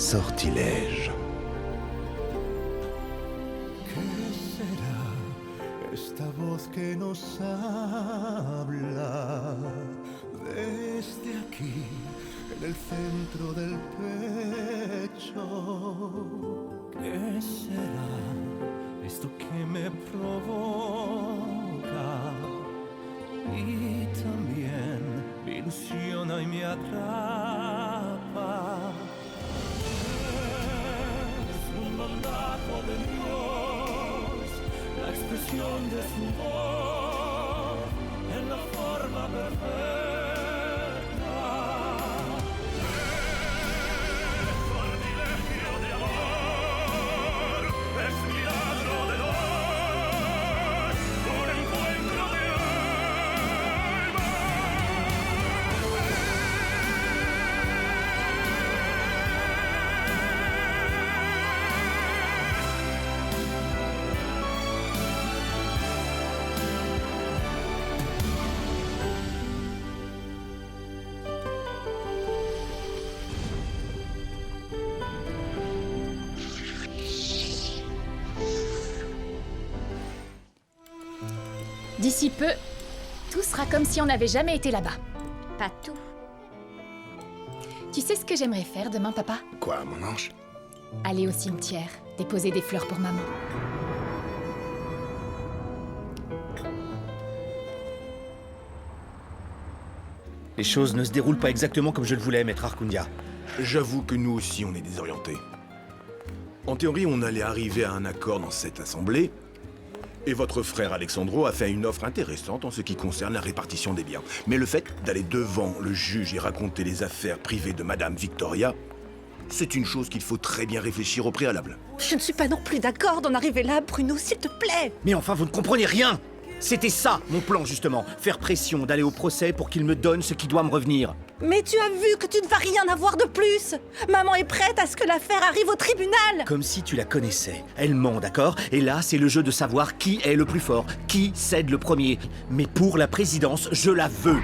sortilège. ¿Qué será esta voz que nos habla desde aquí, en el centro del pecho? ¿Qué será esto que me provoca y también me ilusiona y me atrapa? Es un mandato de Dios, la expresión de su voz en la forma perfecta. Es sortilegio de amor, es milagro de Dios, un encuentro de alma. D'ici peu, tout sera comme si on n'avait jamais été là-bas. Pas tout. Tu sais ce que j'aimerais faire demain, papa? Quoi, mon ange? Aller au cimetière, déposer des fleurs pour maman. Les choses ne se déroulent pas exactement comme je le voulais, maître Arcundia. J'avoue que nous aussi, on est désorientés. En théorie, on allait arriver à un accord dans cette assemblée, et votre frère Alexandro a fait une offre intéressante en ce qui concerne la répartition des biens. Mais le fait d'aller devant le juge et raconter les affaires privées de Madame Victoria, c'est une chose qu'il faut très bien réfléchir au préalable. Je ne suis pas non plus d'accord d'en arriver là, Bruno, s'il te plaît. Mais enfin, vous ne comprenez rien! C'était ça, mon plan, justement. Faire pression, d'aller au procès pour qu'il me donne ce qui doit me revenir. Mais tu as vu que tu ne vas rien avoir de plus. Maman est prête à ce que l'affaire arrive au tribunal. Comme si tu la connaissais. Elle ment, d'accord? Et là, c'est le jeu de savoir qui est le plus fort, qui cède le premier. Mais pour la présidence, je la veux.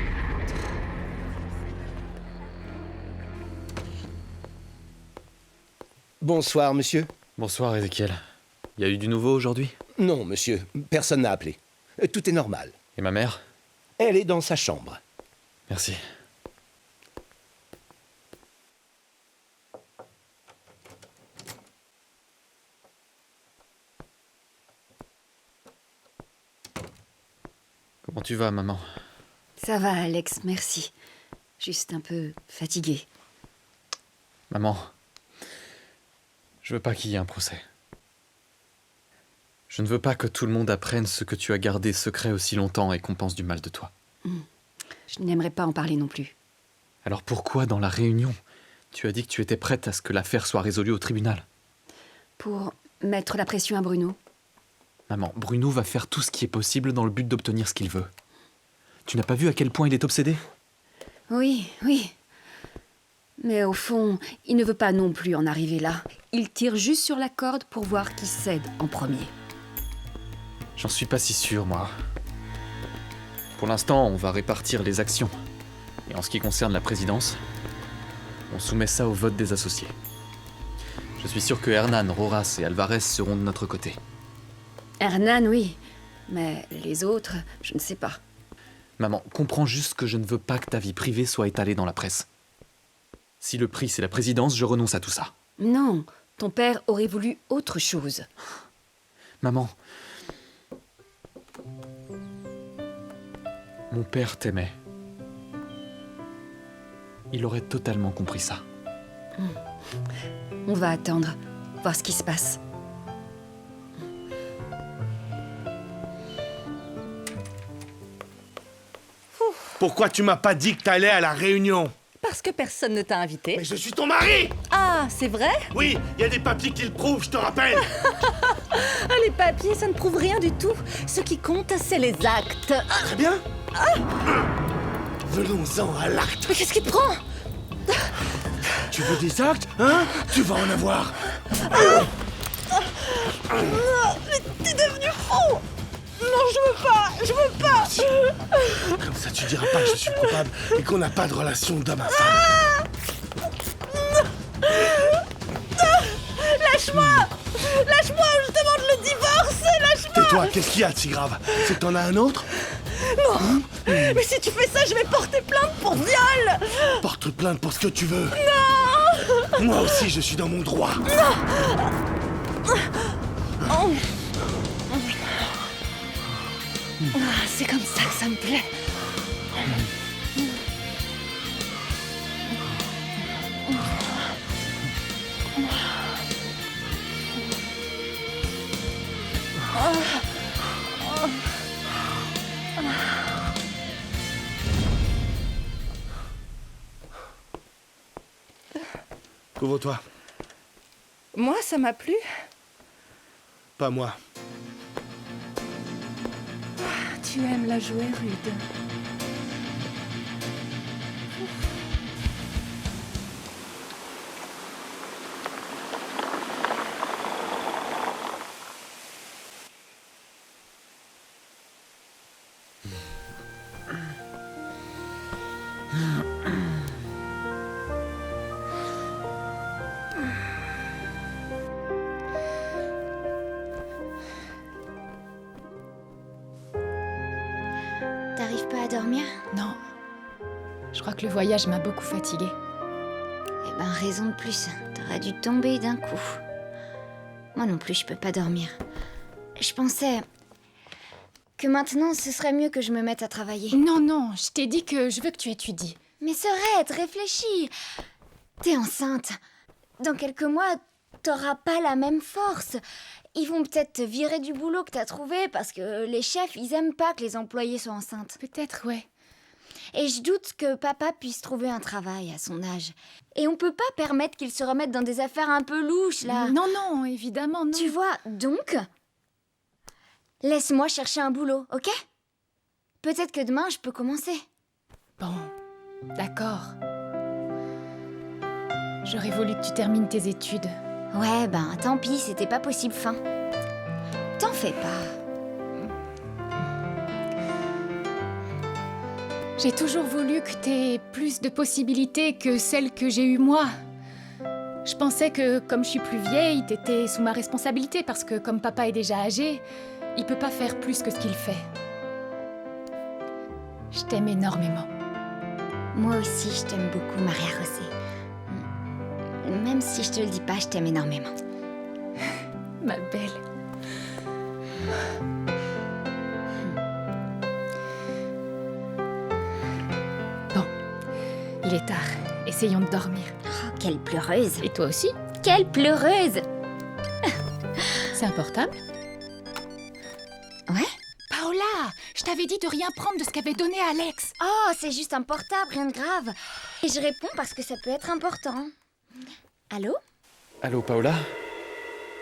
Bonsoir, monsieur. Bonsoir, Ézéchiel. Y a eu du nouveau aujourd'hui? Non, monsieur, personne n'a appelé. Tout est normal. Et ma mère? Elle est dans sa chambre. Merci. Comment tu vas, maman? Ça va, Alex, merci. Juste un peu fatiguée. Maman, je veux pas qu'il y ait un procès. Je ne veux pas que tout le monde apprenne ce que tu as gardé secret aussi longtemps et qu'on pense du mal de toi. Je n'aimerais pas en parler non plus. Alors pourquoi, dans la réunion, tu as dit que tu étais prête à ce que l'affaire soit résolue au tribunal? Pour mettre la pression à Bruno. Maman, Bruno va faire tout ce qui est possible dans le but d'obtenir ce qu'il veut. Tu n'as pas vu à quel point il est obsédé? Oui, oui. Mais au fond, il ne veut pas non plus en arriver là. Il tire juste sur la corde pour voir qui cède en premier. J'en suis pas si sûr, moi. Pour l'instant, on va répartir les actions. Et en ce qui concerne la présidence, on soumet ça au vote des associés. Je suis sûr que Hernan, Roras et Alvarez seront de notre côté. Hernan, oui. Mais les autres, je ne sais pas. Maman, comprends juste que je ne veux pas que ta vie privée soit étalée dans la presse. Si le prix c'est la présidence, je renonce à tout ça. Non, ton père aurait voulu autre chose. Maman, mon père t'aimait. Il aurait totalement compris ça. On va attendre, voir ce qui se passe. Pourquoi tu m'as pas dit que t'allais à la réunion? Parce que personne ne t'a invité. Mais je suis ton mari! Ah, c'est vrai? Oui, il y a des papiers qui le prouvent, je te rappelle! Ah, les papiers, ça ne prouve rien du tout. Ce qui compte, c'est les actes. Très bien! Venons-en à l'acte! Mais qu'est-ce qui te prend? Tu veux des actes, hein? Tu vas en avoir! Mais t'es devenu fou! Non, je veux pas! Comme ça, tu diras pas que je suis coupable et qu'on n'a pas de relation d'homme à femme. Lâche-moi! Lâche-moi, je demande le divorce! Lâche-moi! Tais-toi, qu'est-ce qu'il y a, Tigrave? C'est que t'en as un autre? Non! Mais si tu fais ça, je vais porter plainte pour viol! Porte plainte pour ce que tu veux. Non! Moi aussi, je suis dans mon droit. C'est comme ça que ça me plaît. Couvre-toi. Moi, ça m'a plu. Pas moi. Tu aimes la jouer, Rude. T'arrives pas à dormir? Non. Je crois que le voyage m'a beaucoup fatiguée. Eh ben, raison de plus. T'aurais dû tomber d'un coup. Moi non plus, je peux pas dormir. Je pensais que maintenant, ce serait mieux que je me mette à travailler. Non, non, je t'ai dit que je veux que tu étudies. Mais Sorette, réfléchis. T'es enceinte. Dans quelques mois, t'auras pas la même force. Ils vont peut-être te virer du boulot que t'as trouvé parce que les chefs, ils aiment pas que les employés soient enceintes. Peut-être, ouais. Et je doute que papa puisse trouver un travail à son âge. Et on peut pas permettre qu'il se remette dans des affaires un peu louches, là. Non, non, évidemment, non. Tu vois, donc, laisse-moi chercher un boulot, ok? Peut-être que demain, je peux commencer. Bon, d'accord. J'aurais voulu que tu termines tes études. Ouais, ben, tant pis, c'était pas possible, fin. T'en fais pas. J'ai toujours voulu que t'aies plus de possibilités que celles que j'ai eues moi. Je pensais que, comme je suis plus vieille, t'étais sous ma responsabilité parce que, comme papa est déjà âgé, il peut pas faire plus que ce qu'il fait. Je t'aime énormément. Moi aussi, je t'aime beaucoup, Maria José. Même si je te le dis pas, je t'aime énormément. Ma belle. Bon, il est tard. Essayons de dormir. Oh, quelle pleureuse. Et toi aussi? Quelle pleureuse. C'est un portable? Ouais? Paola, je t'avais dit de rien prendre de ce qu'avait donné Alex. Oh, c'est juste un portable, rien de grave. Et je réponds parce que ça peut être important. Allô? Allô, Paola?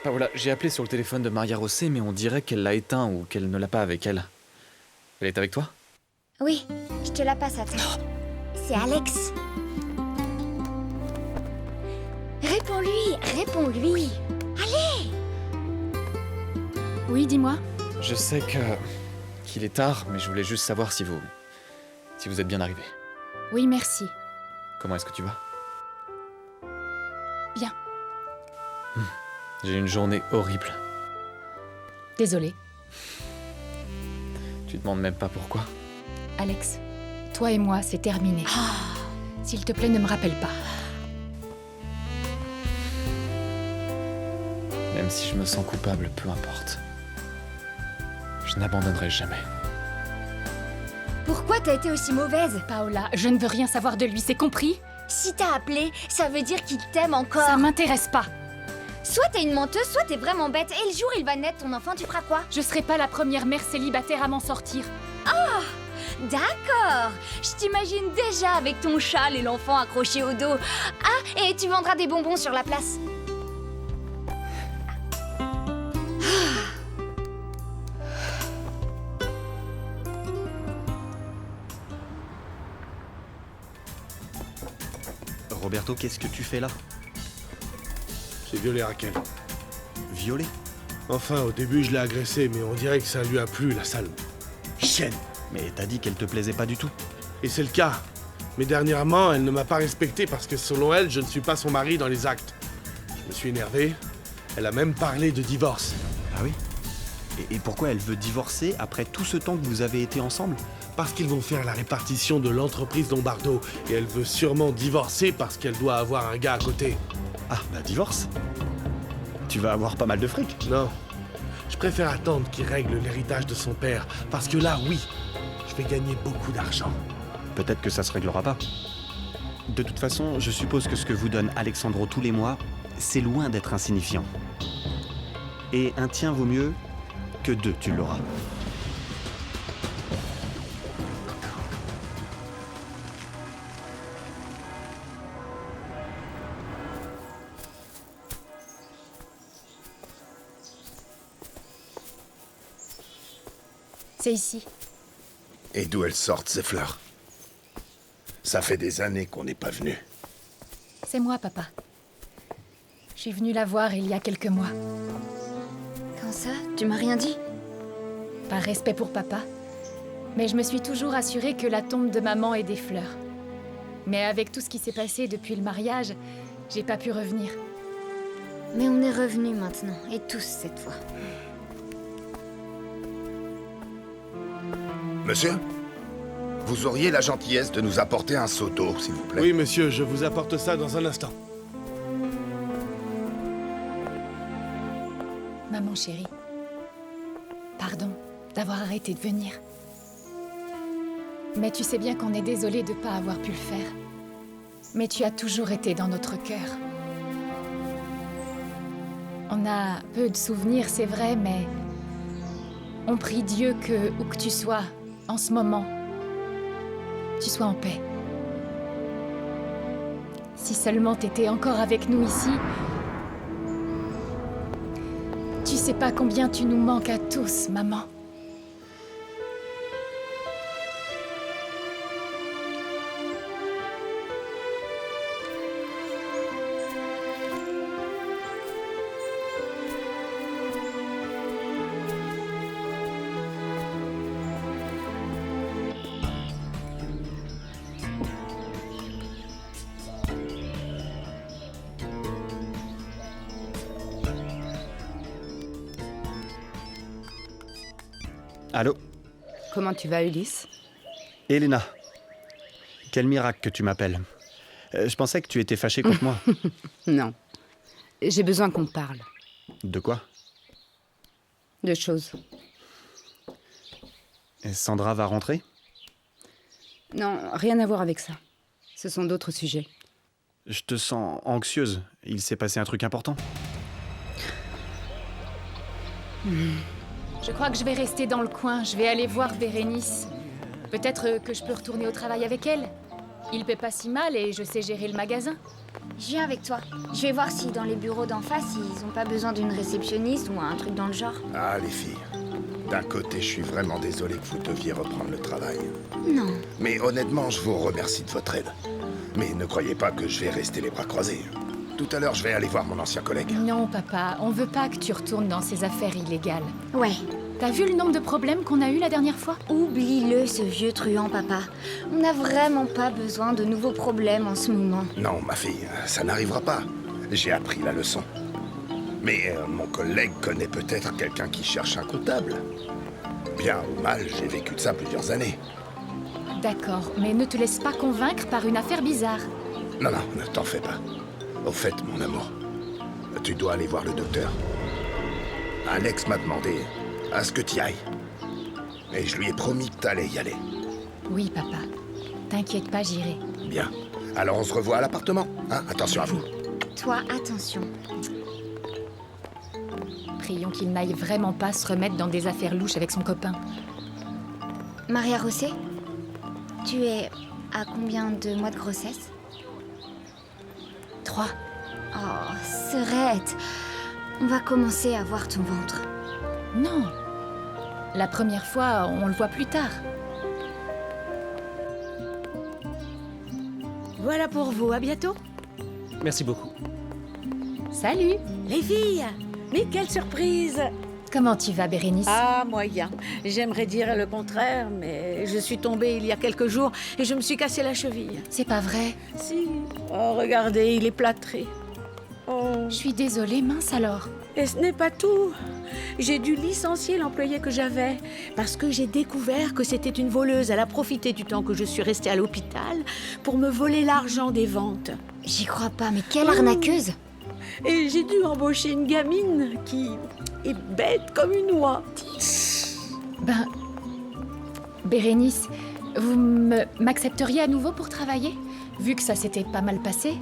Paola, j'ai appelé sur le téléphone de Maria José, mais on dirait qu'elle l'a éteint ou qu'elle ne l'a pas avec elle. Elle est avec toi? Oui, je te la passe à toi. C'est Alex. Réponds-lui, réponds-lui. Allez! Oui, dis-moi. Je sais qu'il est tard, mais je voulais juste savoir si vous êtes bien arrivé. Oui, merci. Comment est-ce que tu vas? Bien. J'ai eu une journée horrible. Désolée. Tu demandes même pas pourquoi? Alex, toi et moi, c'est terminé. S'il te plaît, ne me rappelle pas. Même si je me sens coupable, peu importe. Je n'abandonnerai jamais. Pourquoi t'as été aussi mauvaise? Paola, je ne veux rien savoir de lui, c'est compris? Si t'as appelé, ça veut dire qu'il t'aime encore. Ça m'intéresse pas. Soit t'es une menteuse, soit t'es vraiment bête. Et le jour où il va naître ton enfant, tu feras quoi? Je serai pas la première mère célibataire à m'en sortir. D'accord. Je t'imagine déjà avec ton châle et l'enfant accroché au dos. Ah, et tu vendras des bonbons sur la place. Roberto, qu'est-ce que tu fais là? J'ai violé Raquel. Violé? Enfin, au début, je l'ai agressée, mais on dirait que ça lui a plu, la sale chienne. Mais t'as dit qu'elle te plaisait pas du tout. Et c'est le cas. Mais dernièrement, elle ne m'a pas respecté parce que selon elle, je ne suis pas son mari dans les actes. Je me suis énervé, Elle a même parlé de divorce. Ah oui? Et pourquoi elle veut divorcer après tout ce temps que vous avez été ensemble? Parce qu'ils vont faire la répartition de l'entreprise Lombardo. Et elle veut sûrement divorcer parce qu'elle doit avoir un gars à côté. Ah, bah divorce? Tu vas avoir pas mal de fric. Non. Je préfère attendre qu'il règle l'héritage de son père. Parce que là, oui, je vais gagner beaucoup d'argent. Peut-être que ça se réglera pas. De toute façon, je suppose que ce que vous donne Alexandro tous les mois, c'est loin d'être insignifiant. Et un tien vaut mieux que deux, tu l'auras. C'est ici. Et d'où elles sortent, ces fleurs? Ça fait des années qu'on n'est pas venu. C'est moi, papa. Je suis venue la voir il y a quelques mois. Quand ça? Tu m'as rien dit? Par respect pour papa. Mais je me suis toujours assurée que la tombe de maman ait des fleurs. Mais avec tout ce qui s'est passé depuis le mariage, j'ai pas pu revenir. Mais on est revenus maintenant, et tous cette fois. Monsieur? Vous auriez la gentillesse de nous apporter un seau d'eau, s'il vous plaît? Oui, monsieur, je vous apporte ça dans un instant. Maman chérie, pardon d'avoir arrêté de venir. Mais tu sais bien qu'on est désolé de ne pas avoir pu le faire. Mais tu as toujours été dans notre cœur. On a peu de souvenirs, c'est vrai, mais on prie Dieu que, où que tu sois, en ce moment, tu sois en paix. Si seulement t'étais encore avec nous ici, tu sais pas combien tu nous manques à tous, maman. Allô? Comment tu vas, Ulysse? Elena. Quel miracle que tu m'appelles. Je pensais que tu étais fâchée contre moi. Non. J'ai besoin qu'on parle. De quoi? De choses. Et Sandra va rentrer? Non, rien à voir avec ça. Ce sont d'autres sujets. Je te sens anxieuse. Il s'est passé un truc important. Je crois que je vais rester dans le coin. Je vais aller voir Bérénice. Peut-être que je peux retourner au travail avec elle. Il paie pas si mal et je sais gérer le magasin. Je viens avec toi. Je vais voir si dans les bureaux d'en face, ils ont pas besoin d'une réceptionniste ou un truc dans le genre. Ah, les filles. D'un côté, je suis vraiment désolé que vous deviez reprendre le travail. Non. Mais honnêtement, je vous remercie de votre aide. Mais ne croyez pas que je vais rester les bras croisés. Tout à l'heure, je vais aller voir mon ancien collègue. Non, papa, on veut pas que tu retournes dans ces affaires illégales. Ouais. T'as vu le nombre de problèmes qu'on a eu la dernière fois? Oublie-le, ce vieux truand, papa. On n'a vraiment pas besoin de nouveaux problèmes en ce moment. Non, ma fille, ça n'arrivera pas. J'ai appris la leçon. Mais mon collègue connaît peut-être quelqu'un qui cherche un comptable. Bien ou mal, j'ai vécu de ça plusieurs années. D'accord, mais ne te laisse pas convaincre par une affaire bizarre. Non, non, ne t'en fais pas. Au fait, mon amour, tu dois aller voir le docteur. Alex m'a demandé à ce que tu y ailles. Et je lui ai promis que t'allais y aller. Oui, papa. T'inquiète pas, j'irai. Bien. Alors on se revoit à l'appartement, hein? Attention à vous. Toi, attention. Prions qu'il n'aille vraiment pas se remettre dans des affaires louches avec son copain. Maria Rosset, tu es à combien de mois de grossesse? 3. Oh, Serette, on va commencer à voir ton ventre. Non. La première fois, on le voit plus tard. Voilà pour vous, à bientôt. Merci beaucoup. Salut. Les filles, mais quelle surprise! Comment tu vas, Bérénice? Ah, moyen. J'aimerais dire le contraire, mais je suis tombée il y a quelques jours et je me suis cassé la cheville. C'est pas vrai. Si. Oh, regardez, il est plâtré. Oh. Je suis désolée, mince alors. Et ce n'est pas tout. J'ai dû licencier l'employé que j'avais parce que j'ai découvert que c'était une voleuse. Elle a profité du temps que je suis restée à l'hôpital pour me voler l'argent des ventes. J'y crois pas, mais quelle arnaqueuse! Et j'ai dû embaucher une gamine qui est bête comme une oie. Ben... Bérénice, vous m'accepteriez à nouveau pour travailler? Vu que ça s'était pas mal passé.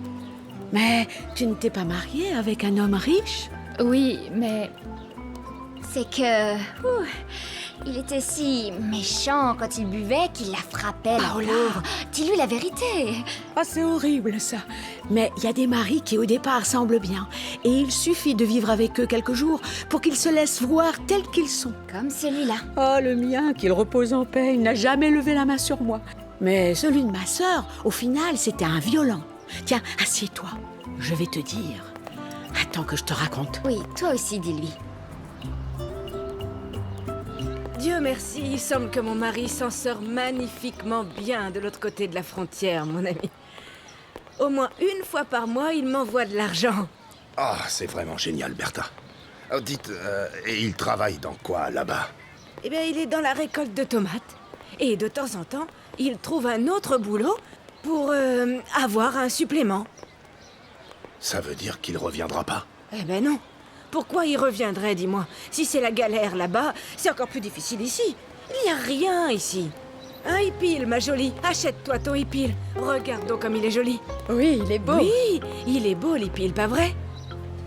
Mais tu ne t'es pas mariée avec un homme riche? Oui, mais... C'est que... il était si méchant quand il buvait qu'il la frappait, la pauvre. Dis-lui la vérité. Ah, c'est horrible ça. Mais il y a des maris qui au départ semblent bien. Et il suffit de vivre avec eux quelques jours pour qu'ils se laissent voir tels qu'ils sont. Comme celui-là. Oh, le mien, qu'il repose en paix, il n'a jamais levé la main sur moi. Mais celui de ma sœur, au final, c'était un violent. Tiens, assieds-toi. Je vais te dire. Attends que je te raconte. Oui, toi aussi, dis-lui. Dieu merci, il semble que mon mari s'en sort magnifiquement bien de l'autre côté de la frontière, mon ami. Au moins une fois par mois, il m'envoie de l'argent. Ah, c'est vraiment génial, Bertha. Oh, dites, et il travaille dans quoi, là-bas? Eh bien, il est dans la récolte de tomates. Et de temps en temps, il trouve un autre boulot pour avoir un supplément. Ça veut dire qu'il reviendra pas? Eh ben non. Pourquoi il reviendrait, dis-moi? Si c'est la galère là-bas, c'est encore plus difficile ici. Il n'y a rien ici. Un hippil, ma jolie. Achète-toi ton hippil. Regarde donc comme il est joli. Oui, il est beau. Oui, il est beau, l'hippil, pas vrai?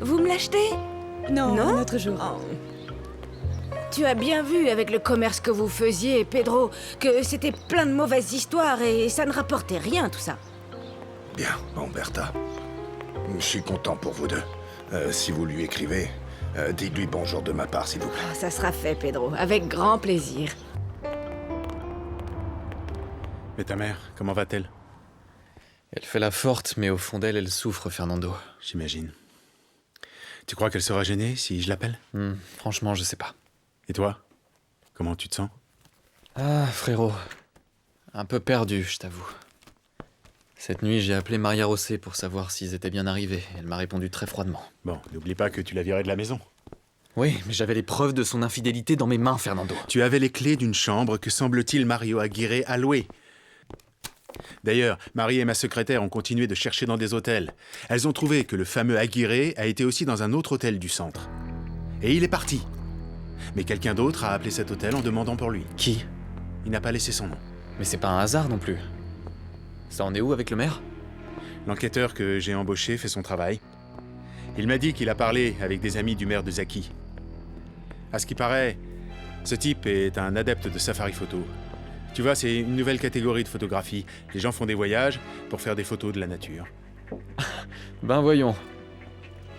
Vous me l'achetez? Non, Non, un autre jour. Oh. Tu as bien vu avec le commerce que vous faisiez, Pedro, que c'était plein de mauvaises histoires et ça ne rapportait rien, tout ça. Bien, bon, Bertha. Je suis content pour vous deux. Si vous lui écrivez, dites-lui bonjour de ma part, s'il vous plaît. Oh, ça sera fait, Pedro, avec grand plaisir. Mais ta mère, comment va-t-elle? Elle fait la forte, mais au fond d'elle, elle souffre, Fernando. J'imagine. Tu crois qu'elle sera gênée si je l'appelle? Franchement, je sais pas. Et toi? Comment tu te sens? Ah, frérot. Un peu perdu, je t'avoue. Cette nuit, j'ai appelé Maria Rosset pour savoir s'ils étaient bien arrivés. Elle m'a répondu très froidement. Bon, n'oublie pas que tu l'as virée de la maison. Oui, mais j'avais les preuves de son infidélité dans mes mains, Fernando. Tu avais les clés d'une chambre que semble-t-il Mario Aguirre a louée. D'ailleurs, Marie et ma secrétaire ont continué de chercher dans des hôtels. Elles ont trouvé que le fameux Aguirre a été aussi dans un autre hôtel du centre. Et il est parti. Mais quelqu'un d'autre a appelé cet hôtel en demandant pour lui. Qui? Il n'a pas laissé son nom. Mais c'est pas un hasard non plus. Ça en est où avec le maire? L'enquêteur que j'ai embauché fait son travail. Il m'a dit qu'il a parlé avec des amis du maire de Zaki. À ce qui paraît, ce type est un adepte de safari photo. Tu vois, c'est une nouvelle catégorie de photographie. Les gens font des voyages pour faire des photos de la nature. Ben voyons.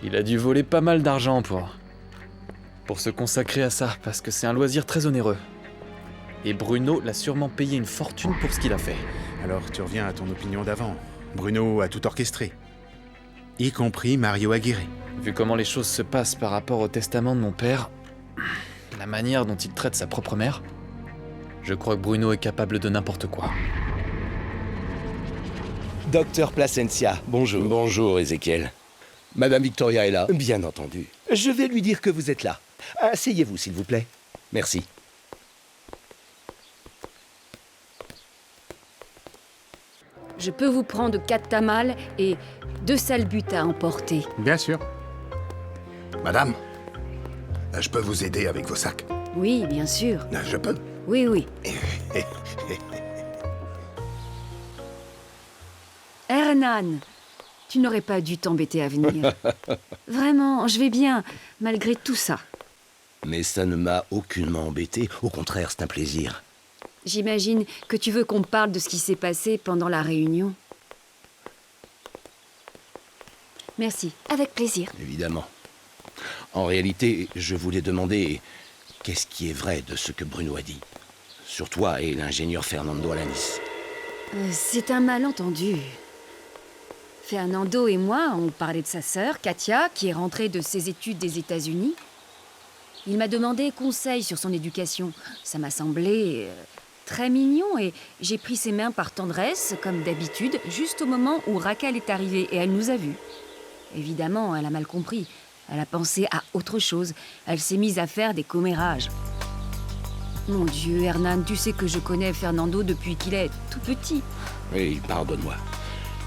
Il a dû voler pas mal d'argent pour se consacrer à ça, parce que c'est un loisir très onéreux. Et Bruno l'a sûrement payé une fortune pour ce qu'il a fait. Alors tu reviens à ton opinion d'avant. Bruno a tout orchestré. Y compris Mario Aguirre. Vu comment les choses se passent par rapport au testament de mon père, la manière dont il traite sa propre mère, je crois que Bruno est capable de n'importe quoi. Docteur Placencia, bonjour. Bonjour, Ézéchiel. Madame Victoria est là? Bien entendu. Je vais lui dire que vous êtes là. Asseyez-vous, s'il vous plaît. Merci. Je peux vous prendre 4 tamales et 2 salbutes à emporter. Bien sûr. Madame, je peux vous aider avec vos sacs? Oui, bien sûr. Je peux? Oui, oui. Hernan, tu n'aurais pas dû t'embêter à venir. Vraiment, je vais bien, malgré tout ça. Mais ça ne m'a aucunement embêté. Au contraire, c'est un plaisir. J'imagine que tu veux qu'on me parle de ce qui s'est passé pendant la réunion. Merci. Avec plaisir. Évidemment. En réalité, je voulais demander qu'est-ce qui est vrai de ce que Bruno a dit sur toi et l'ingénieur Fernando Alanis. C'est un malentendu. Fernando et moi, on parlait de sa sœur, Katia, qui est rentrée de ses études des États-Unis. Il m'a demandé conseil sur son éducation. Ça m'a semblé très mignon et j'ai pris ses mains par tendresse, comme d'habitude, juste au moment où Raquel est arrivée et elle nous a vus. Évidemment, elle a mal compris. Elle a pensé à autre chose. Elle s'est mise à faire des commérages. Mon Dieu, Hernan, tu sais que je connais Fernando depuis qu'il est tout petit. Oui, pardonne-moi.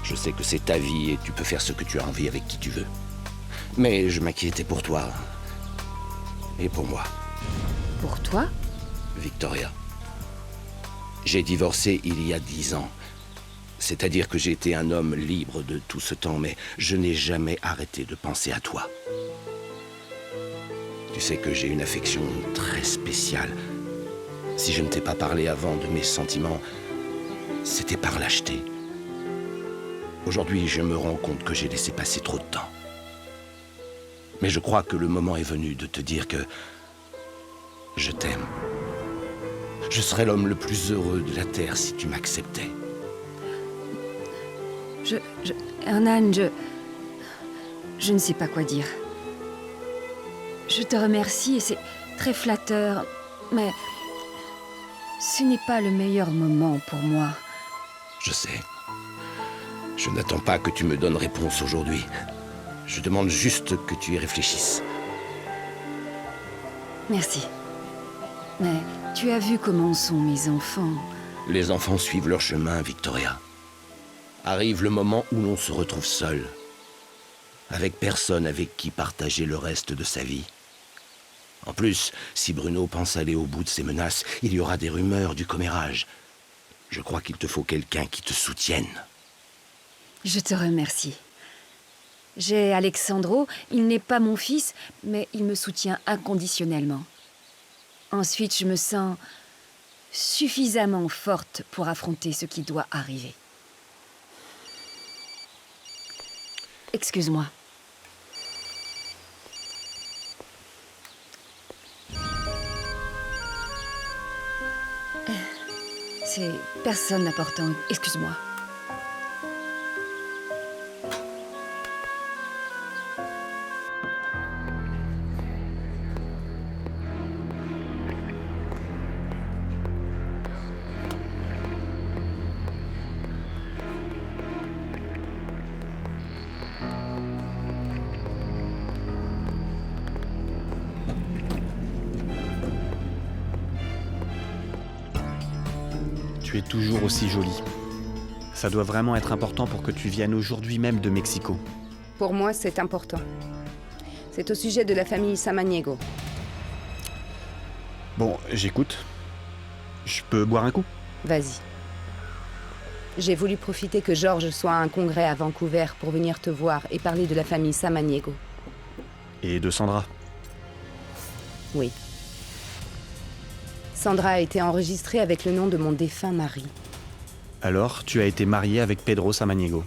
Je sais que c'est ta vie et tu peux faire ce que tu as envie avec qui tu veux. Mais je m'inquiétais pour toi. Et pour moi. Pour toi? Victoria. J'ai divorcé il y a 10 ans. C'est-à-dire que j'ai été un homme libre de tout ce temps, mais je n'ai jamais arrêté de penser à toi. Tu sais que j'ai une affection très spéciale. Si je ne t'ai pas parlé avant de mes sentiments, c'était par lâcheté. Aujourd'hui, je me rends compte que j'ai laissé passer trop de temps. Mais je crois que le moment est venu de te dire que je t'aime. Je serais l'homme le plus heureux de la Terre si tu m'acceptais. Hernan, je ne sais pas quoi dire. Je te remercie et c'est très flatteur, mais ce n'est pas le meilleur moment pour moi. Je sais. Je n'attends pas que tu me donnes réponse aujourd'hui. Je demande juste que tu y réfléchisses. Merci. Mais tu as vu comment sont mes enfants. Les enfants suivent leur chemin, Victoria. Arrive le moment où l'on se retrouve seul, avec personne avec qui partager le reste de sa vie. En plus, si Bruno pense aller au bout de ses menaces, il y aura des rumeurs du commérage. Je crois qu'il te faut quelqu'un qui te soutienne. Je te remercie. J'ai Alexandro, il n'est pas mon fils, mais il me soutient inconditionnellement. Ensuite, je me sens suffisamment forte pour affronter ce qui doit arriver. Excuse-moi. C'est personne d'important. Excuse-moi. Tu es toujours aussi jolie. Ça doit vraiment être important pour que tu viennes aujourd'hui même de Mexico. Pour moi, c'est important. C'est au sujet de la famille Samaniego. Bon, j'écoute. Je peux boire un coup? Vas-y. J'ai voulu profiter que Georges soit à un congrès à Vancouver pour venir te voir et parler de la famille Samaniego. Et de Sandra? Oui. Sandra a été enregistrée avec le nom de mon défunt mari. Alors, tu as été mariée avec Pedro Samaniego.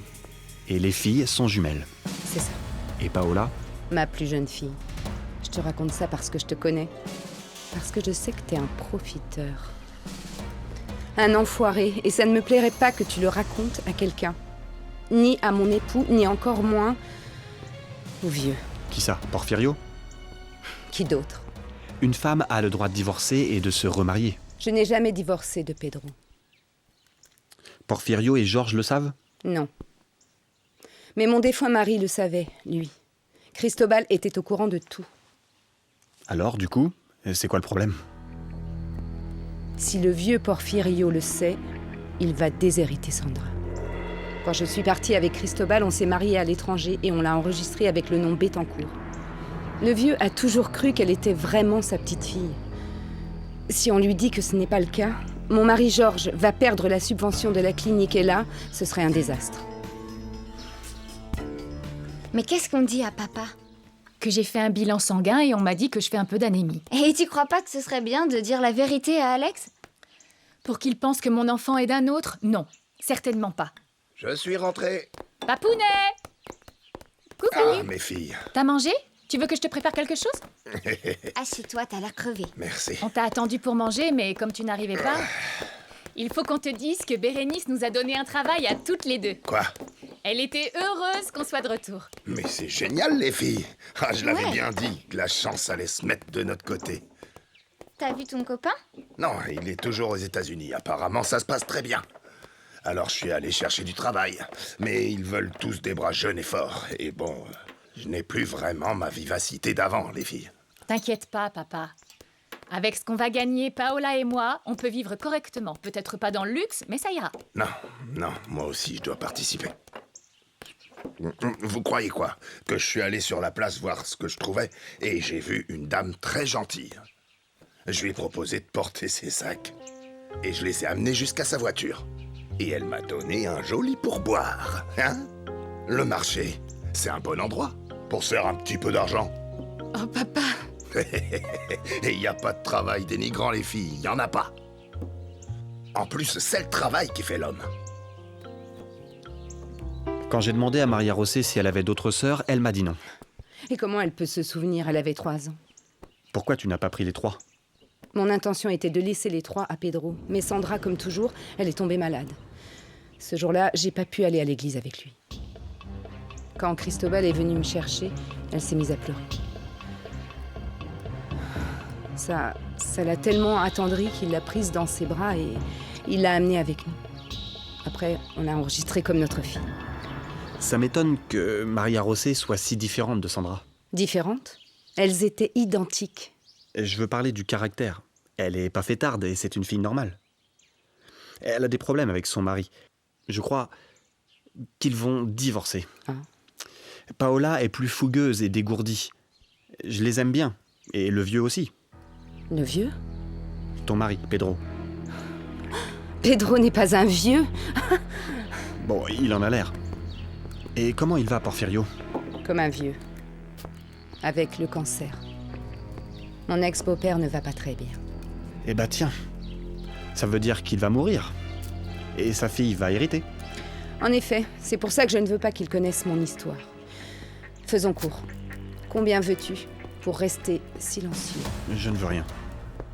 Et les filles sont jumelles. C'est ça. Et Paola? Ma plus jeune fille. Je te raconte ça parce que je te connais. Parce que je sais que t'es un profiteur. Un enfoiré, et ça ne me plairait pas que tu le racontes à quelqu'un. Ni à mon époux, ni encore moins au vieux. Qui ça? Porfirio? Qui d'autre? Une femme a le droit de divorcer et de se remarier. Je n'ai jamais divorcé de Pedro. Porfirio et Georges le savent? Non. Mais mon défunt mari le savait, lui. Cristobal était au courant de tout. Alors, du coup, c'est quoi le problème? Si le vieux Porfirio le sait, il va déshériter Sandra. Quand je suis partie avec Cristobal, on s'est mariés à l'étranger et on l'a enregistrée avec le nom Bettencourt. Le vieux a toujours cru qu'elle était vraiment sa petite fille. Si on lui dit que ce n'est pas le cas, mon mari Georges va perdre la subvention de la clinique et là, ce serait un désastre. Mais qu'est-ce qu'on dit à papa? Que j'ai fait un bilan sanguin et on m'a dit que je fais un peu d'anémie. Et tu crois pas que ce serait bien de dire la vérité à Alex? Pour qu'il pense que mon enfant est d'un autre? Non, certainement pas. Je suis rentré. Papounet! Coucou! Ah, mes filles. T'as mangé? Tu veux que je te prépare quelque chose? Assieds-toi, t'as l'air crevé. Merci. On t'a attendu pour manger, mais comme tu n'arrivais pas... Il faut qu'on te dise que Bérénice nous a donné un travail à toutes les deux. Quoi? Elle était heureuse qu'on soit de retour. Mais c'est génial, les filles. Ah, je l'avais Ouais. bien dit, que la chance allait se mettre de notre côté. T'as vu ton copain? Non, il est toujours aux États-Unis. Apparemment, ça se passe très bien. Alors, je suis allé chercher du travail. Mais ils veulent tous des bras jeunes et forts. Et bon, Je n'ai plus vraiment ma vivacité d'avant, les filles. T'inquiète pas, papa. Avec ce qu'on va gagner, Paola et moi, on peut vivre correctement. Peut-être pas dans le luxe, mais ça ira. Non, moi aussi je dois participer. Vous croyez quoi? Que je suis allé sur la place voir ce que je trouvais et j'ai vu une dame très gentille. Je lui ai proposé de porter ses sacs et je les ai amenés jusqu'à sa voiture. Et elle m'a donné un joli pourboire, hein? Le marché, c'est un bon endroit pour se faire un petit peu d'argent. Oh, papa! Et il n'y a pas de travail dénigrant, les filles, il n'y en a pas. En plus, c'est le travail qui fait l'homme. Quand j'ai demandé à Maria Rosset si elle avait d'autres sœurs, elle m'a dit non. Et comment elle peut se souvenir? Elle avait 3 ans. Pourquoi tu n'as pas pris les 3? Mon intention était de laisser les 3 à Pedro. Mais Sandra, comme toujours, elle est tombée malade. Ce jour-là, j'ai pas pu aller à l'église avec lui. Quand Cristobal est venu me chercher, elle s'est mise à pleurer. Ça l'a tellement attendrie qu'il l'a prise dans ses bras et il l'a amenée avec nous. Après, on l'a enregistrée comme notre fille. Ça m'étonne que Maria Rosset soit si différente de Sandra. Différentes? Elles étaient identiques. Je veux parler du caractère. Elle est pas fêtarde et c'est une fille normale. Elle a des problèmes avec son mari. Je crois qu'ils vont divorcer. Ah. Paola est plus fougueuse et dégourdie. Je les aime bien. Et le vieux aussi. Le vieux? Ton mari, Pedro. Pedro n'est pas un vieux. Bon, il en a l'air. Et comment il va, Porfirio? Comme un vieux. Avec le cancer. Mon ex-beau-père ne va pas très bien. Eh bah tiens, ça veut dire qu'il va mourir. Et sa fille va hériter. En effet, c'est pour ça que je ne veux pas qu'il connaisse mon histoire. Faisons court. Combien veux-tu pour rester silencieux? Je ne veux rien.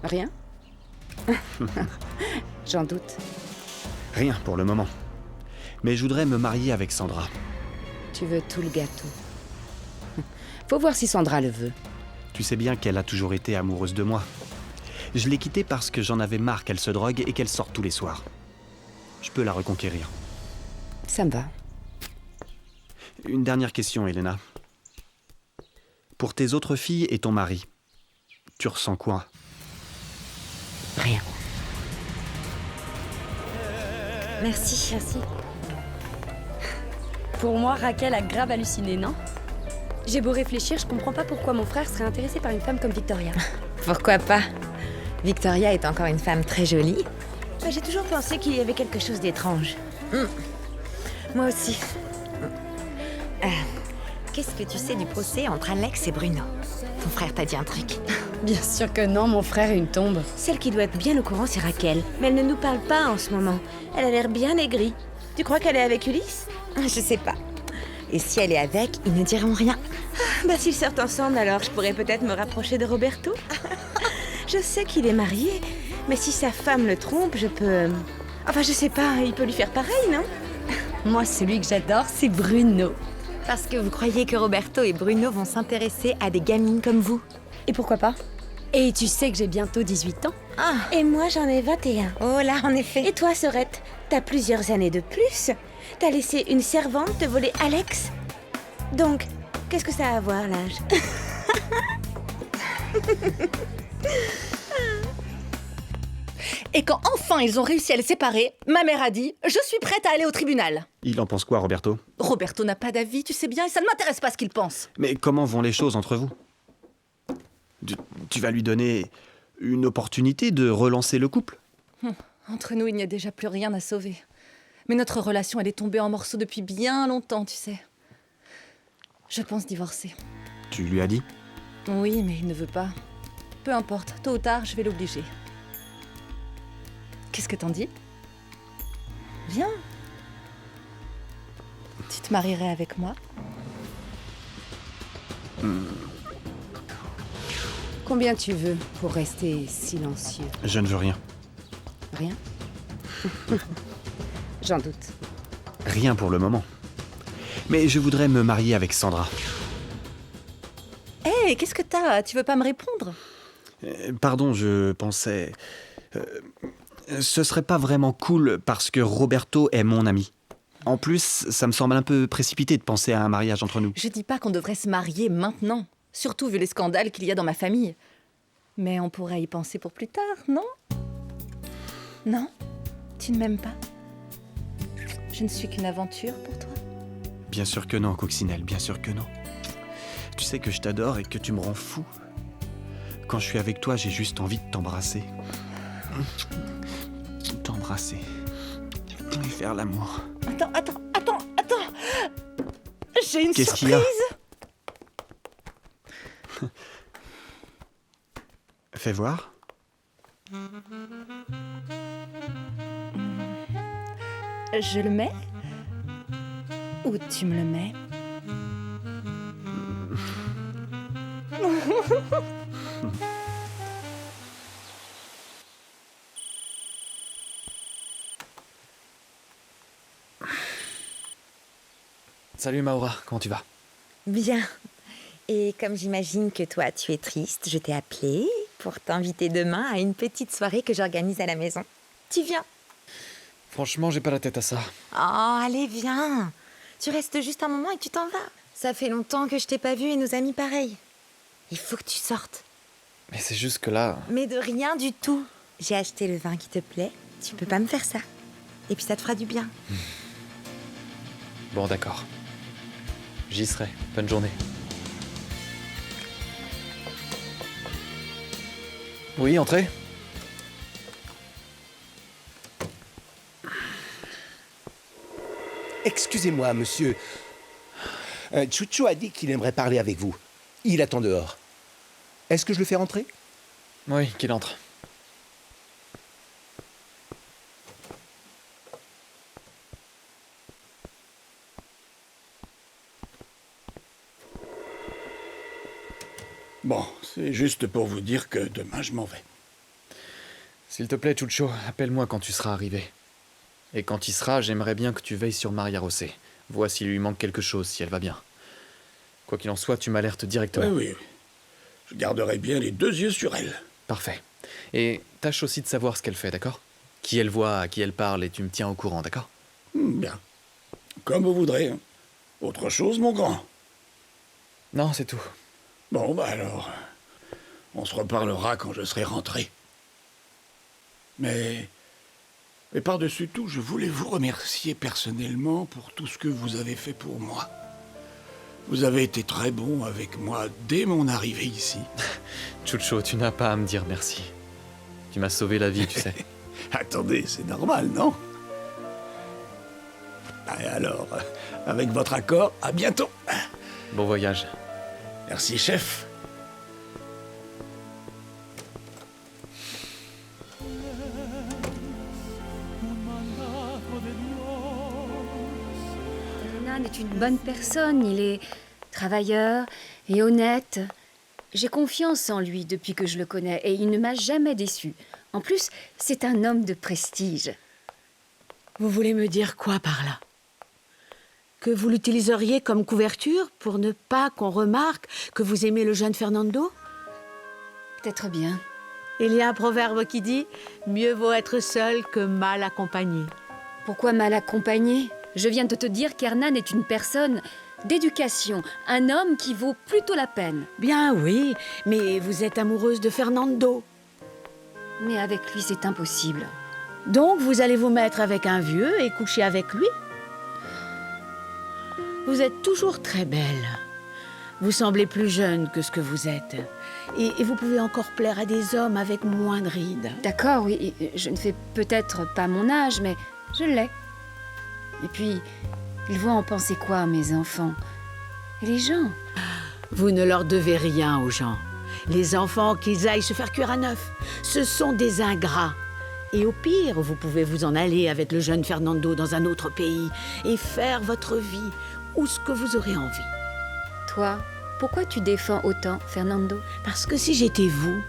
Rien? J'en doute. Rien pour le moment. Mais je voudrais me marier avec Sandra. Tu veux tout le gâteau. Faut voir si Sandra le veut. Tu sais bien qu'elle a toujours été amoureuse de moi. Je l'ai quittée parce que j'en avais marre qu'elle se drogue et qu'elle sorte tous les soirs. Je peux la reconquérir. Ça me va. Une dernière question, Elena. Pour tes autres filles et ton mari, tu ressens quoi? Rien. Merci. Merci. Pour moi, Raquel a grave halluciné, non? J'ai beau réfléchir, je comprends pas pourquoi mon frère serait intéressé par une femme comme Victoria. Pourquoi pas? Victoria est encore une femme très jolie. J'ai toujours pensé qu'il y avait quelque chose d'étrange. Moi aussi. Qu'est-ce que tu sais du procès entre Alex et Bruno? Ton frère t'a dit un truc? Bien sûr que non, mon frère est une tombe. Celle qui doit être bien au courant, c'est Raquel. Mais elle ne nous parle pas en ce moment. Elle a l'air bien aigrie. Tu crois qu'elle est avec Ulysse? Je sais pas. Et si elle est avec, ils ne diront rien. Bah s'ils sortent ensemble, alors je pourrais peut-être me rapprocher de Roberto. Je sais qu'il est marié, mais si sa femme le trompe, je peux... Enfin, je sais pas, il peut lui faire pareil, non? Moi, celui que j'adore, c'est Bruno. Parce que vous croyez que Roberto et Bruno vont s'intéresser à des gamines comme vous? Et pourquoi pas? Et tu sais que j'ai bientôt 18 ans. Ah. Et moi, j'en ai 21. Oh là, en effet. Et toi, Sorette, t'as plusieurs années de plus. T'as laissé une servante te voler Alex. Donc, qu'est-ce que ça a à voir, l'âge? Et quand enfin ils ont réussi à les séparer, ma mère a dit « Je suis prête à aller au tribunal ». Il en pense quoi, Roberto? Roberto n'a pas d'avis, tu sais bien, et ça ne m'intéresse pas ce qu'il pense. Mais comment vont les choses entre vous? Tu vas lui donner une opportunité de relancer le couple? Entre nous, il n'y a déjà plus rien à sauver. Mais notre relation, elle est tombée en morceaux depuis bien longtemps, tu sais. Je pense divorcer. Tu lui as dit? Oui, mais il ne veut pas. Peu importe, tôt ou tard, je vais l'obliger. Qu'est-ce que t'en dis? Viens. Tu te marierais avec moi? Combien tu veux pour rester silencieux? Je ne veux rien. Rien? J'en doute. Rien pour le moment. Mais je voudrais me marier avec Sandra. Hé, qu'est-ce que t'as? Tu veux pas me répondre? Pardon, je pensais... ce serait pas vraiment cool parce que Roberto est mon ami. En plus, ça me semble un peu précipité de penser à un mariage entre nous. Je dis pas qu'on devrait se marier maintenant, surtout vu les scandales qu'il y a dans ma famille. Mais on pourrait y penser pour plus tard, non? Non? Tu ne m'aimes pas? Je ne suis qu'une aventure pour toi? Bien sûr que non, Coccinelle, bien sûr que non. Tu sais que je t'adore et que tu me rends fou. Quand je suis avec toi, j'ai juste envie de t'embrasser. T'embrasser. Et faire l'amour. Attends! J'ai une Qu'est-ce qu'il surprise! y a? Fais voir. Je le mets? Ou tu me le mets? Salut Maura, comment tu vas? Bien. Et comme j'imagine que toi, tu es triste, je t'ai appelé pour t'inviter demain à une petite soirée que j'organise à la maison. Tu viens? Franchement, j'ai pas la tête à ça. Oh, allez, viens. Tu restes juste un moment et tu t'en vas. Ça fait longtemps que je t'ai pas vu et nos amis pareil. Il faut que tu sortes. Mais c'est juste que là... Mais de rien du tout. J'ai acheté le vin qui te plaît. Tu peux pas me faire ça. Et puis ça te fera du bien. Bon, d'accord. J'y serai. Bonne journée. Oui, entrez. Excusez-moi, monsieur. Chucho a dit qu'il aimerait parler avec vous. Il attend dehors. Est-ce que je le fais rentrer? Oui, qu'il entre. Bon, c'est juste pour vous dire que demain je m'en vais. S'il te plaît, Chucho, appelle-moi quand tu seras arrivé. Et quand il sera, j'aimerais bien que tu veilles sur Maria Rosé. Vois s'il lui manque quelque chose, si elle va bien. Quoi qu'il en soit, tu m'alertes directement. Oui. Je garderai bien les 2 yeux sur elle. Parfait. Et tâche aussi de savoir ce qu'elle fait, d'accord? Qui elle voit, à qui elle parle, et tu me tiens au courant, d'accord? Bien. Comme vous voudrez. Autre chose, mon grand? Non, c'est tout. Bon, bah alors... On se reparlera quand je serai rentré. Mais par-dessus tout, je voulais vous remercier personnellement pour tout ce que vous avez fait pour moi. Vous avez été très bon avec moi dès mon arrivée ici. Chucho, tu n'as pas à me dire merci. Tu m'as sauvé la vie, tu sais. Attendez, c'est normal, non? Et alors, avec votre accord, à bientôt. Bon voyage. Merci, chef. Hernan est une bonne personne, il est travailleur et honnête. J'ai confiance en lui depuis que je le connais et il ne m'a jamais déçu. En plus, c'est un homme de prestige. Vous voulez me dire quoi par là? Que vous l'utiliseriez comme couverture pour ne pas qu'on remarque que vous aimez le jeune Fernando? Peut-être bien. Il y a un proverbe qui dit « Mieux vaut être seul que mal accompagné ». Pourquoi mal accompagné? Je viens de te dire qu'Hernan est une personne d'éducation, un homme qui vaut plutôt la peine. Bien oui, mais vous êtes amoureuse de Fernando. Mais avec lui, c'est impossible. Donc vous allez vous mettre avec un vieux et coucher avec lui? Vous êtes toujours très belle. Vous semblez plus jeune que ce que vous êtes. Et vous pouvez encore plaire à des hommes avec moins de rides. D'accord, oui, je ne fais peut-être pas mon âge, mais je l'ai. Et puis, ils vont en penser quoi, mes enfants? Et les gens? Vous ne leur devez rien aux gens. Les enfants, qu'ils aillent se faire cuire à neuf. Ce sont des ingrats. Et au pire, vous pouvez vous en aller avec le jeune Fernando dans un autre pays et faire votre vie ou ce que vous aurez envie. Toi, pourquoi tu défends autant Fernando? Parce que si j'étais vous,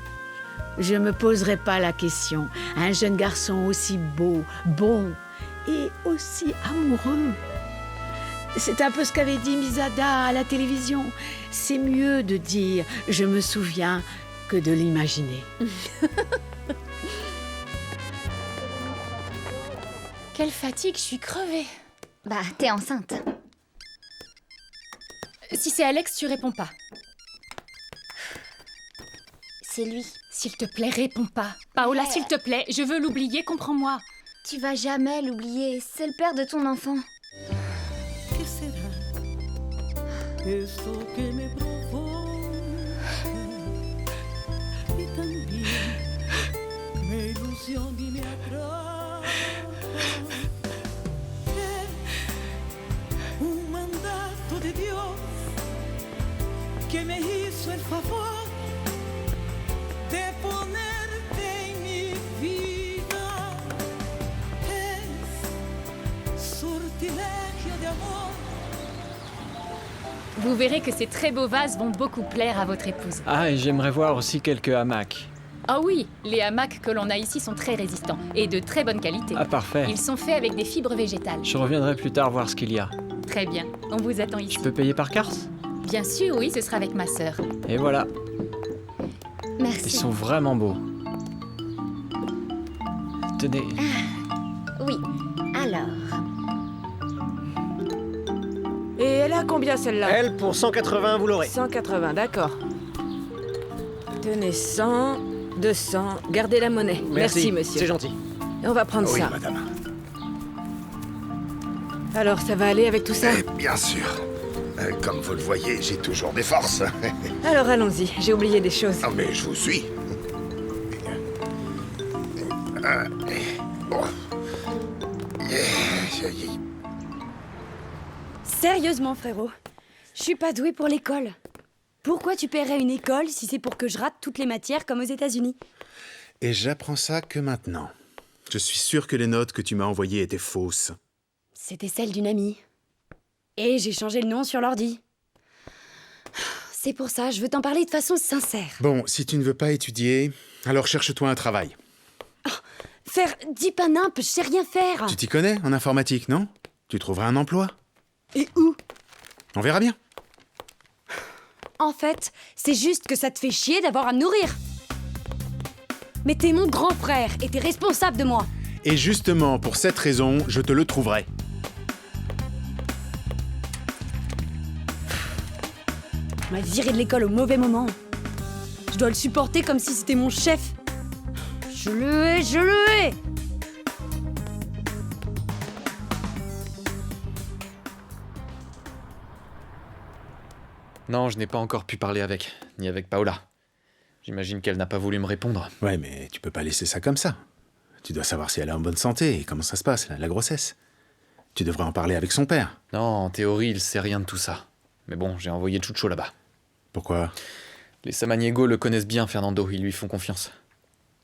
je ne me poserais pas la question. Un jeune garçon aussi beau, bon et aussi amoureux. C'est un peu ce qu'avait dit Misada à la télévision. C'est mieux de dire « je me souviens » que de l'imaginer. Quelle fatigue, je suis crevée. Bah, t'es enceinte. Si c'est Alex, tu réponds pas. C'est lui. S'il te plaît, réponds pas. Paola, s'il te plaît, je veux l'oublier, comprends-moi. Tu vas jamais l'oublier, c'est le père de ton enfant. ¿Qué será eso que me provoca? Y también me ilusiona y me atrapa. Es un mandato de Dios que me hizo el favor de ponerte en mi vida. Es sortilegio de amor. Vous verrez que ces très beaux vases vont beaucoup plaire à votre épouse. Ah, et j'aimerais voir aussi quelques hamacs. Ah oui, les hamacs que l'on a ici sont très résistants et de très bonne qualité. Ah, parfait. Ils sont faits avec des fibres végétales. Je reviendrai plus tard voir ce qu'il y a. Très bien, on vous attend ici. Je peux payer par carte? Bien sûr, oui, ce sera avec ma sœur. Et voilà. Merci. Ils sont vraiment beaux. Tenez. Oui, alors... Et elle a combien celle-là? Elle, pour 180, vous l'aurez. 180, d'accord. Tenez 100, 200, gardez la monnaie. Merci monsieur. C'est gentil. Et on va prendre Oui, ça. madame. Alors, ça va aller avec tout ça? Bien sûr. Comme vous le voyez, j'ai toujours des forces. Alors allons-y, j'ai oublié des choses. Non mais je vous suis. Bon. Sérieusement, frérot, je suis pas douée pour l'école. Pourquoi tu paierais une école si c'est pour que je rate toutes les matières comme aux États-Unis? Et j'apprends ça que maintenant. Je suis sûr que les notes que tu m'as envoyées étaient fausses. C'était celle d'une amie. Et j'ai changé le nom sur l'ordi. C'est pour ça, je veux t'en parler de façon sincère. Bon, si tu ne veux pas étudier, alors cherche-toi un travail. Faire, dis pas nimp, je sais rien faire. Tu t'y connais en informatique, non? Tu trouveras un emploi. Et où? On verra bien. En fait, c'est juste que ça te fait chier d'avoir à me nourrir. Mais t'es mon grand frère et t'es responsable de moi. Et justement, pour cette raison, je te le trouverai. On m'a viré de l'école au mauvais moment. Je dois le supporter comme si c'était mon chef. Je le hais, je le hais! Non, je n'ai pas encore pu parler avec, ni avec Paola. J'imagine qu'elle n'a pas voulu me répondre. Ouais, mais tu peux pas laisser ça comme ça. Tu dois savoir si elle est en bonne santé et comment ça se passe, la grossesse. Tu devrais en parler avec son père. Non, en théorie, il sait rien de tout ça. Mais bon, j'ai envoyé Chucho là-bas. Pourquoi? Les Samaniego le connaissent bien, Fernando, ils lui font confiance.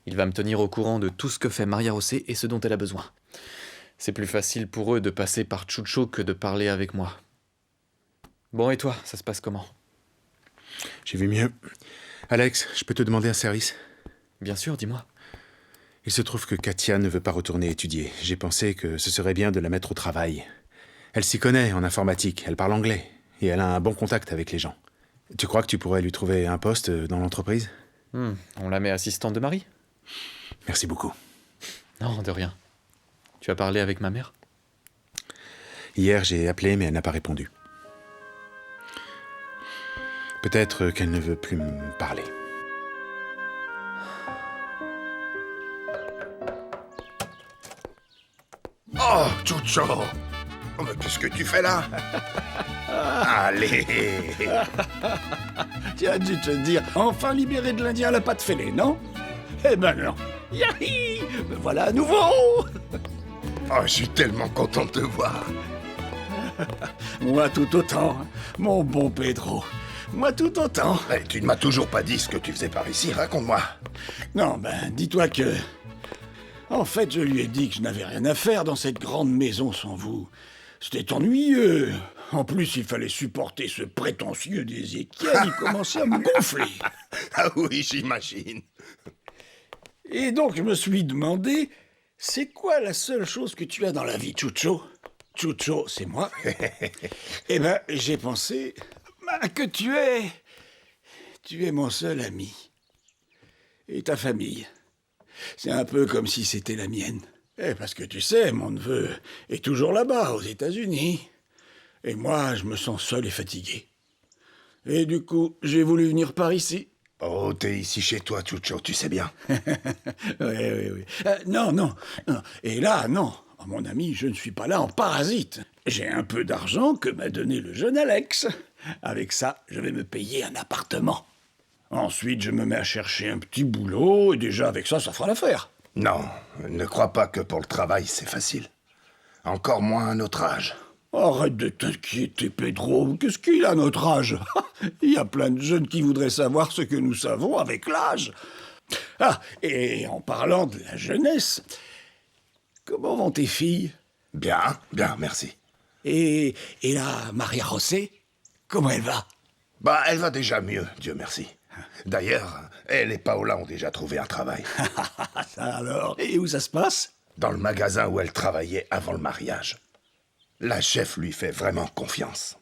Il va me tenir au courant de tout ce que fait Maria José et ce dont elle a besoin. C'est plus facile pour eux de passer par Chucho que de parler avec moi. Bon, et toi, ça se passe comment? J'ai vu mieux. Alex, je peux te demander un service? Bien sûr, dis-moi. Il se trouve que Katia ne veut pas retourner étudier. J'ai pensé que ce serait bien de la mettre au travail. Elle s'y connaît en informatique, elle parle anglais, et elle a un bon contact avec les gens. Tu crois que tu pourrais lui trouver un poste dans l'entreprise? On la met assistante de Marie? Merci beaucoup. Non, de rien. Tu as parlé avec ma mère? Hier, j'ai appelé, mais elle n'a pas répondu. Peut-être qu'elle ne veut plus me parler. Oh, Chucho! Oh, mais qu'est-ce que tu fais là? Allez! Tu as dû te dire, enfin libéré de l'Indien à la pâte fêlée, non? Eh ben non. Yahi! Me voilà à nouveau! Oh, je suis tellement content de te voir. Moi tout autant, mon bon Pedro. Moi tout autant. Hey, tu ne m'as toujours pas dit ce que tu faisais par ici, raconte-moi. Non, ben, dis-toi que... En fait, je lui ai dit que je n'avais rien à faire dans cette grande maison sans vous. C'était ennuyeux. En plus, il fallait supporter ce prétentieux d'Ézéchiel. Il commençait à me gonfler. Ah oui, j'imagine. Et donc, je me suis demandé, c'est quoi la seule chose que tu as dans la vie, Chucho? Chucho, c'est moi. Eh ben, j'ai pensé que tu es mon seul ami. Et ta famille. C'est un peu comme si c'était la mienne. Parce que tu sais, mon neveu est toujours là-bas, aux États-Unis. Et moi, je me sens seul et fatigué. Et du coup, j'ai voulu venir par ici. Oh, t'es ici chez toi, Chucho, tu sais bien. Oui. Non. Et là, non. Oh, mon ami, je ne suis pas là en parasite. J'ai un peu d'argent que m'a donné le jeune Alex. Avec ça, je vais me payer un appartement. Ensuite, je me mets à chercher un petit boulot, et déjà avec ça, ça fera l'affaire. Non, ne crois pas que pour le travail, c'est facile. Encore moins à notre âge. Arrête de t'inquiéter, Pedro. Qu'est-ce qu'il a à notre âge? Il y a plein de jeunes qui voudraient savoir ce que nous savons avec l'âge. Ah, et en parlant de la jeunesse, comment vont tes filles? Bien, merci. Et la Maria José, comment elle va? Bah, elle va déjà mieux, Dieu merci. D'ailleurs, elle et Paola ont déjà trouvé un travail. Ça alors, et où ça se passe? Dans le magasin où elle travaillait avant le mariage. La chef lui fait vraiment confiance.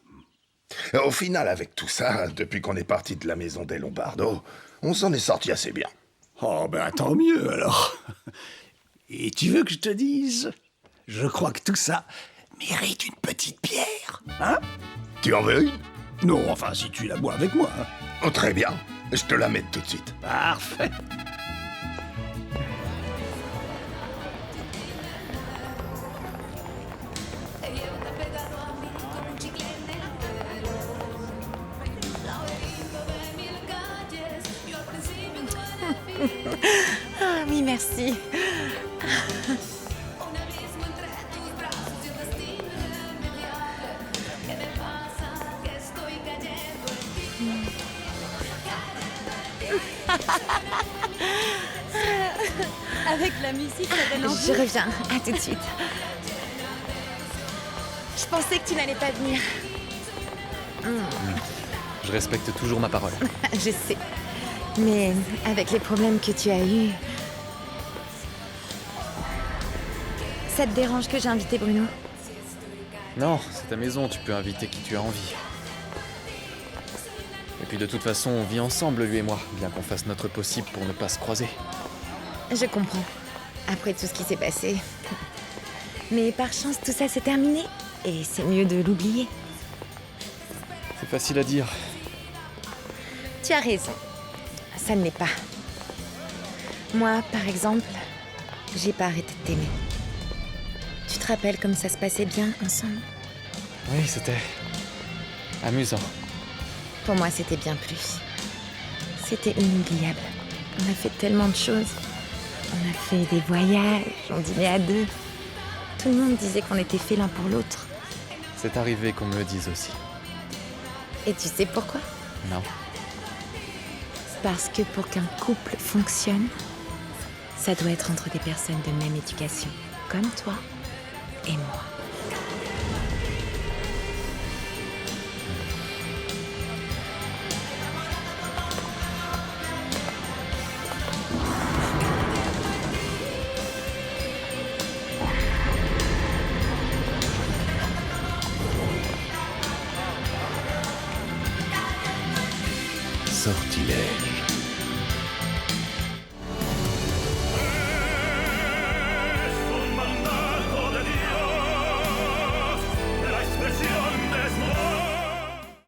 Au final, avec tout ça, depuis qu'on est parti de la maison des Lombardo, on s'en est sorti assez bien. Oh, ben tant mieux alors. Et tu veux que je te dise? Je crois que tout ça mérite une petite bière, hein? Tu en veux une? Non, enfin, si tu la bois avec moi. Hein. Oh, très bien. Je te la mets tout de suite. Parfait. Ah oui, merci. Avec la musique, ça donne envie. Je reviens, à tout de suite. Je pensais que tu n'allais pas venir. Je respecte toujours ma parole. Je sais. Mais avec les problèmes que tu as eus... Ça te dérange que j'ai invité Bruno? Non, c'est ta maison, tu peux inviter qui tu as envie. Et puis de toute façon, on vit ensemble, lui et moi, bien qu'on fasse notre possible pour ne pas se croiser. Je comprends. Après tout ce qui s'est passé. Mais par chance, tout ça s'est terminé. Et c'est mieux de l'oublier. C'est facile à dire. Tu as raison. Ça ne l'est pas. Moi, par exemple, j'ai pas arrêté de t'aimer. Tu te rappelles comme ça se passait bien ensemble? Oui, c'était amusant. Pour moi, c'était bien plus. C'était inoubliable. On a fait tellement de choses. On a fait des voyages, on dînait à deux. Tout le monde disait qu'on était faits l'un pour l'autre. C'est arrivé qu'on me le dise aussi. Et tu sais pourquoi? Non. Parce que pour qu'un couple fonctionne, ça doit être entre des personnes de même éducation, comme toi et moi. Sortilège.